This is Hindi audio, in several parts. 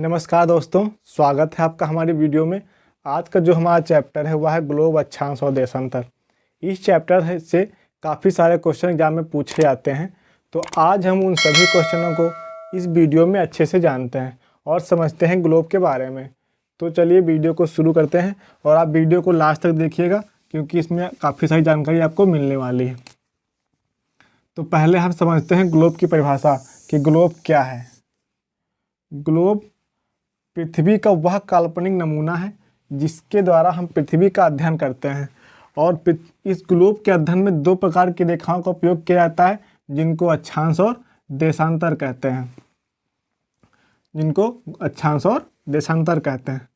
नमस्कार दोस्तों, स्वागत है आपका हमारी वीडियो में। आज का जो हमारा चैप्टर है वह है ग्लोब, अक्षांश और देशांतर। इस चैप्टर से काफ़ी सारे क्वेश्चन एग्जाम में पूछे जाते हैं, तो आज हम उन सभी क्वेश्चनों को इस वीडियो में अच्छे से जानते हैं और समझते हैं ग्लोब के बारे में। तो चलिए वीडियो को शुरू करते हैं और आप वीडियो को लास्ट तक देखिएगा क्योंकि इसमें काफ़ी सारी जानकारी आपको मिलने वाली है। तो पहले हम समझते हैं ग्लोब की परिभाषा कि ग्लोब क्या है। ग्लोब पृथ्वी का वह काल्पनिक नमूना है जिसके द्वारा हम पृथ्वी का अध्ययन करते हैं और इस ग्लोब के अध्ययन में दो प्रकार की रेखाओं का उपयोग किया जाता है जिनको अक्षांश और देशांतर कहते हैं।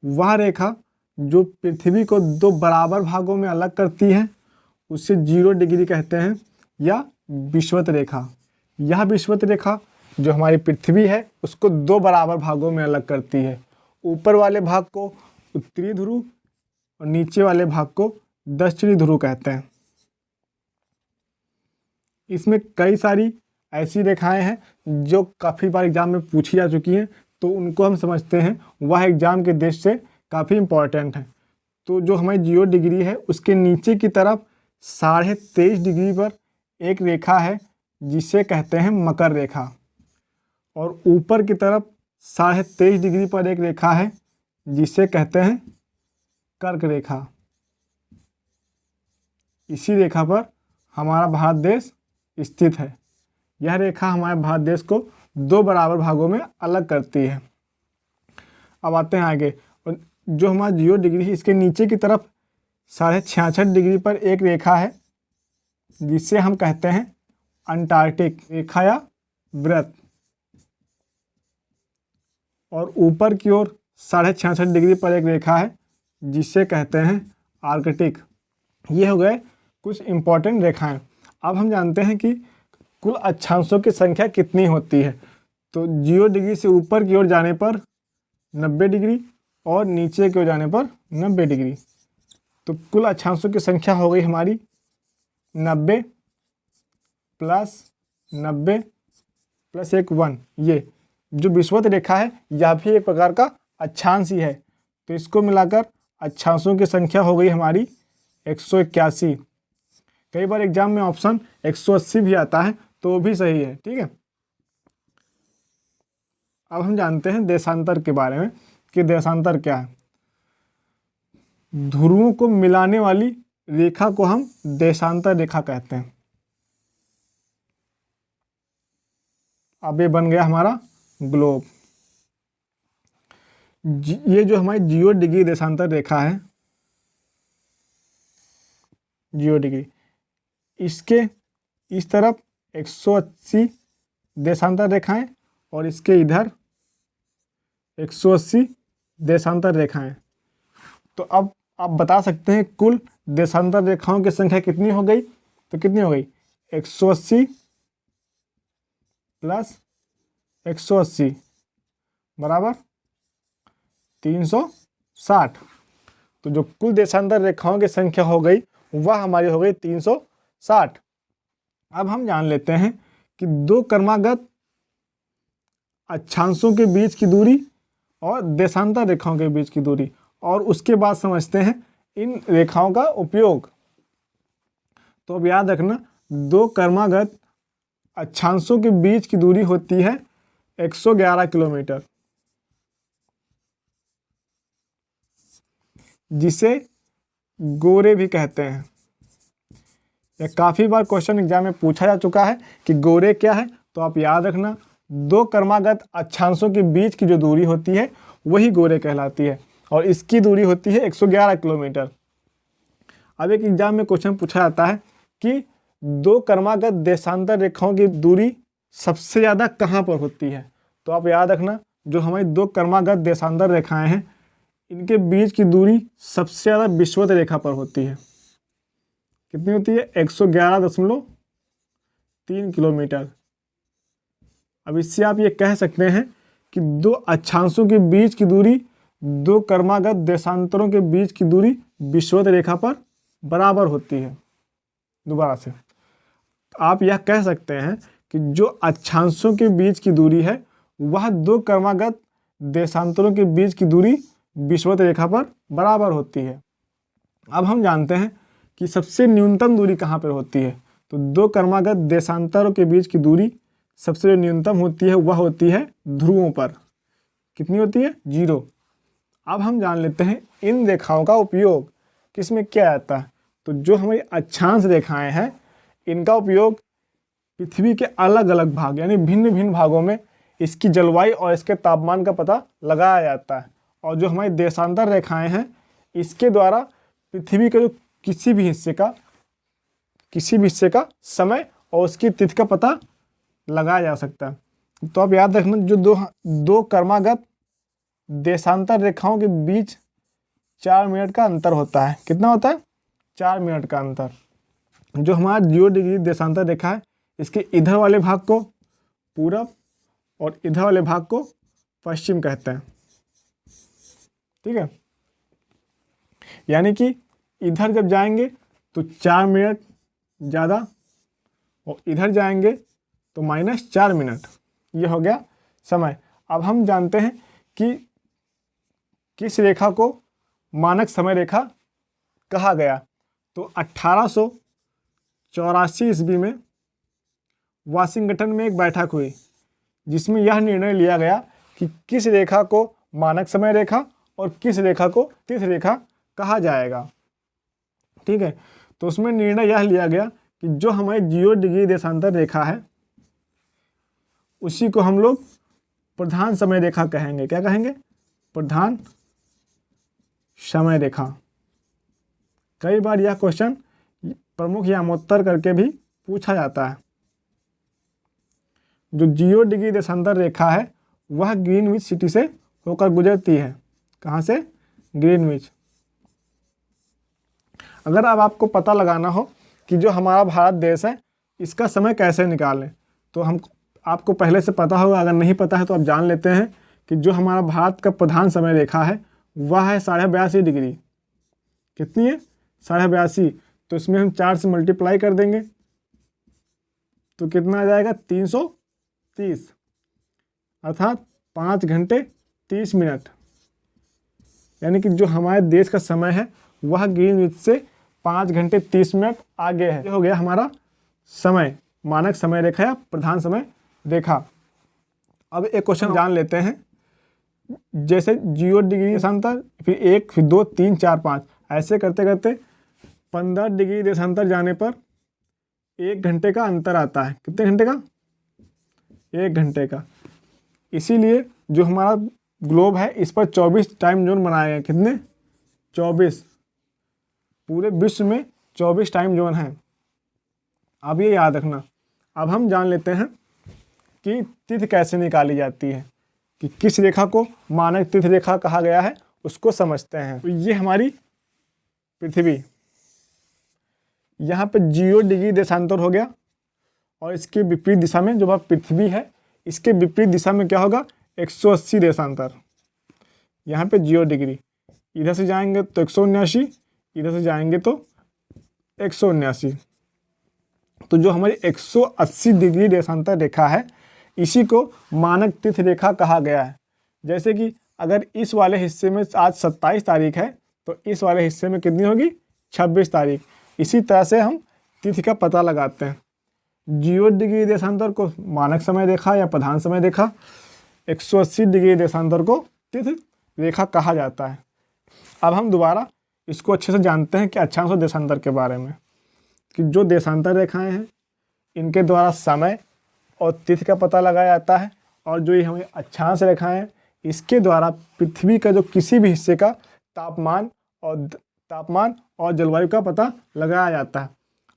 वह रेखा जो पृथ्वी को दो बराबर भागों में अलग करती है उसे 0 डिग्री कहते हैं या विषुवत रेखा। यह विषुवत रेखा जो हमारी पृथ्वी है उसको दो बराबर भागों में अलग करती है। ऊपर वाले भाग को उत्तरी ध्रुव और नीचे वाले भाग को दक्षिणी ध्रुव कहते हैं। इसमें कई सारी ऐसी रेखाएं हैं जो काफ़ी बार एग्जाम में पूछी जा चुकी हैं, तो उनको हम समझते हैं। वह एग्जाम के दृष्टि से काफ़ी इम्पोर्टेंट है। तो जो हमारी 0 डिग्री है उसके नीचे की तरफ 23.5 डिग्री पर एक रेखा है जिसे कहते हैं मकर रेखा, और ऊपर की तरफ 23.5 डिग्री पर एक रेखा है जिसे कहते हैं कर्क रेखा। इसी रेखा पर हमारा भारत देश स्थित है। यह रेखा हमारे भारत देश को दो बराबर भागों में अलग करती है। अब आते हैं आगे, और जो हमारा 0 डिग्री है इसके नीचे की तरफ 66.5 डिग्री पर एक रेखा है जिसे हम कहते हैं अंटार्कटिक रेखा या वृत्त, और ऊपर की ओर 66.5 डिग्री पर एक रेखा है जिसे कहते हैं आर्कटिक। ये हो गए कुछ इम्पोर्टेंट रेखाएं। अब हम जानते हैं कि कुल अक्षांशों की संख्या कितनी होती है। तो 0 डिग्री से ऊपर की ओर जाने पर 90 डिग्री और नीचे की ओर जाने पर 90 डिग्री। तो कुल अक्षांशों की संख्या हो गई हमारी 90 प्लस 90 प्लस 1। ये जो विषुवत रेखा है यह भी एक प्रकार का अक्षांश ही है, तो इसको मिलाकर अक्षांशों की संख्या हो गई हमारी 181। कई बार एग्जाम में ऑप्शन 180 भी आता है तो वो भी सही है, ठीक है। अब हम जानते हैं देशांतर के बारे में कि देशांतर क्या है। ध्रुवों को मिलाने वाली रेखा को हम देशांतर रेखा कहते हैं। अब ये बन गया हमारा ग्लोब। ये जो हमारी 0 डिग्री देशांतर रेखा है, 0 डिग्री, इसके इस तरफ 180 देशांतर रेखाएं और इसके इधर 180 देशांतर रेखाएं। तो अब आप बता सकते हैं कुल देशांतर रेखाओं की संख्या कितनी हो गई। तो कितनी हो गई 180 प्लस 180 बराबर 360। तो जो कुल देशांतर रेखाओं की संख्या हो गई वह हमारी हो गई 360। अब हम जान लेते हैं कि दो क्रमागत अक्षांशों के बीच की दूरी और देशांतर रेखाओं के बीच की दूरी, और उसके बाद समझते हैं इन रेखाओं का उपयोग। तो अब याद रखना, दो क्रमागत अक्षांशों के बीच की दूरी होती है 111 किलोमीटर, जिसे गोरे भी कहते हैं। यह काफ़ी बार क्वेश्चन एग्जाम में पूछा जा चुका है कि गोरे क्या है। तो आप याद रखना, दो क्रमागत अक्षांशों के बीच की जो दूरी होती है वही गोरे कहलाती है, और इसकी दूरी होती है 111 किलोमीटर। अब एक एग्जाम में क्वेश्चन पूछा जाता है कि दो क्रमागत देशांतर रेखाओं की दूरी सबसे ज़्यादा कहाँ पर होती है। तो आप याद रखना, जो हमारी दो क्रमागत देशांतर रेखाएं हैं इनके बीच की दूरी सबसे ज़्यादा विषुवत रेखा पर होती है। कितनी होती है 111.3 किलोमीटर। अब इससे आप ये कह सकते हैं कि दो अक्षांशों के बीच की दूरी दो क्रमागत देशांतरों के बीच की दूरी विषुवत रेखा पर बराबर होती है। दोबारा से आप यह कह सकते हैं कि जो अक्षांशों के बीच की दूरी है वह दो क्रमागत देशांतरों के बीच की दूरी विषुवत रेखा पर बराबर होती है। अब हम जानते हैं कि सबसे न्यूनतम दूरी कहाँ पर होती है। तो दो क्रमागत देशांतरों के बीच की दूरी सबसे जो न्यूनतम होती है वह होती है ध्रुवों पर। कितनी होती है? 0। अब हम जान लेते हैं इन रेखाओं का उपयोग किस में किया जाता है। तो जो हमारी अक्षांश रेखाएं हैं इनका उपयोग पृथ्वी के अलग अलग भाग यानी भिन्न भिन्न भागों में इसकी जलवायु और इसके तापमान का पता लगाया जाता है। और जो हमारी देशांतर रेखाएं हैं इसके द्वारा पृथ्वी के जो किसी भी हिस्से का समय और उसकी तिथि का पता लगाया जा सकता है। तो अब याद रखना जो दो क्रमागत देशांतर रेखाओं के बीच 4 मिनट का अंतर होता है। कितना होता है? 4 मिनट का अंतर। जो हमारा 0 डिग्री देशांतर रेखा है इसके इधर वाले भाग को पूरब और इधर वाले भाग को पश्चिम कहते हैं। ठीक है, यानी कि इधर जब जाएंगे तो 4 मिनट ज़्यादा और इधर जाएंगे तो -4 मिनट। ये हो गया समय। अब हम जानते हैं कि किस रेखा को मानक समय रेखा कहा गया। तो 1884 ईस्वी में वाशिंगटन में एक बैठक हुई जिसमें यह निर्णय लिया गया कि किस रेखा को मानक समय रेखा और किस रेखा को तिथि रेखा कहा जाएगा। ठीक है, तो उसमें निर्णय यह लिया गया कि जो हमारी 0 डिग्री देशांतर रेखा है उसी को हम लोग प्रधान समय रेखा कहेंगे। क्या कहेंगे? प्रधान समय रेखा। कई बार यह क्वेश्चन प्रमुख यामोत्तर करके भी पूछा जाता है। जो 0 डिग्री देशांतर रेखा है वह ग्रीनविच सिटी से होकर गुजरती है। कहाँ से? ग्रीनविच। अगर अब आपको पता लगाना हो कि जो हमारा भारत देश है इसका समय कैसे निकालें तो आपको पहले से पता होगा। अगर नहीं पता है तो आप जान लेते हैं कि जो हमारा भारत का प्रधान समय रेखा है वह है 82.5 डिग्री। कितनी है? 82.5। तो इसमें हम 4 से मल्टीप्लाई कर देंगे तो कितना आ जाएगा? 330, अर्थात 5 घंटे 30 मिनट। यानी कि जो हमारे देश का समय है वह ग्रीनविच से 5 घंटे 30 मिनट आगे है। ये हो गया हमारा समय, मानक समय रेखा या प्रधान समय रेखा। अब एक क्वेश्चन जान लेते हैं। जैसे 0 डिग्री देशांतर, फिर 1, फिर 2, 3, 4, 5 ऐसे करते करते 15 डिग्री देशांतर जाने पर 1 घंटे का अंतर आता है। कितने घंटे का? 1 घंटे का। इसीलिए जो हमारा ग्लोब है इस पर 24 टाइम जोन बनाए गए। कितने? 24। पूरे विश्व में 24 टाइम जोन हैं। अब ये याद रखना। अब हम जान लेते हैं कि तिथि कैसे निकाली जाती है, कि किस रेखा को मानक तिथि रेखा कहा गया है उसको समझते हैं। तो ये हमारी पृथ्वी, यहाँ पे 0 डिग्री देशांतर हो गया और इसके विपरीत दिशा में जो पृथ्वी है इसके विपरीत दिशा में क्या होगा? 180 देशांतर। यहाँ पे 0 डिग्री, इधर से जाएंगे तो 179, इधर से जाएंगे तो 179। तो जो हमारी 180 डिग्री देशांतर रेखा है इसी को मानक तिथि रेखा कहा गया है। जैसे कि अगर इस वाले हिस्से में आज 27 तारीख है तो इस वाले हिस्से में कितनी होगी? 26 तारीख। इसी तरह से हम तिथि का पता लगाते हैं। 0 डिग्री देशांतर को मानक समय रेखा या प्रधान समय रेखा, 180 डिग्री देशांतर को तिथि रेखा कहा जाता है। अब हम दोबारा इसको अच्छे से जानते हैं कि अक्षांश और देशांतर के बारे में, कि जो देशांतर रेखाएं हैं इनके द्वारा समय और तिथि का पता लगाया जाता है, और जो ये हमें अक्षांश रेखाएं हैं इसके द्वारा पृथ्वी का जो किसी भी हिस्से का तापमान और जलवायु का पता लगाया जाता है।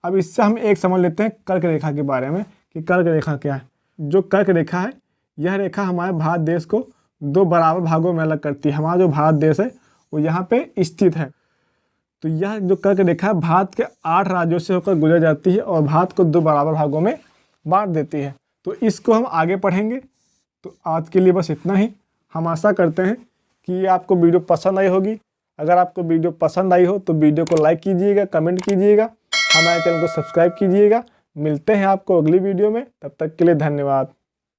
अब इससे हम एक समझ लेते हैं कर्क रेखा के बारे में कि कर्क रेखा क्या है। जो कर्क रेखा है यह रेखा हमारे भारत देश को 2 बराबर भागों में अलग करती है। हमारा जो भारत देश है वो यहाँ पे स्थित है। तो यह जो कर्क रेखा है भारत के 8 राज्यों से होकर गुजर जाती है और भारत को 2 बराबर भागों में बांट देती है। तो इसको हम आगे पढ़ेंगे। तो आज के लिए बस इतना ही। हम आशा करते हैं कि आपको वीडियो पसंद आई होगी। अगर आपको वीडियो पसंद आई हो तो वीडियो को लाइक कीजिएगा, कमेंट कीजिएगा, हमारे चैनल को सब्सक्राइब कीजिएगा। मिलते हैं आपको अगली वीडियो में, तब तक के लिए धन्यवाद।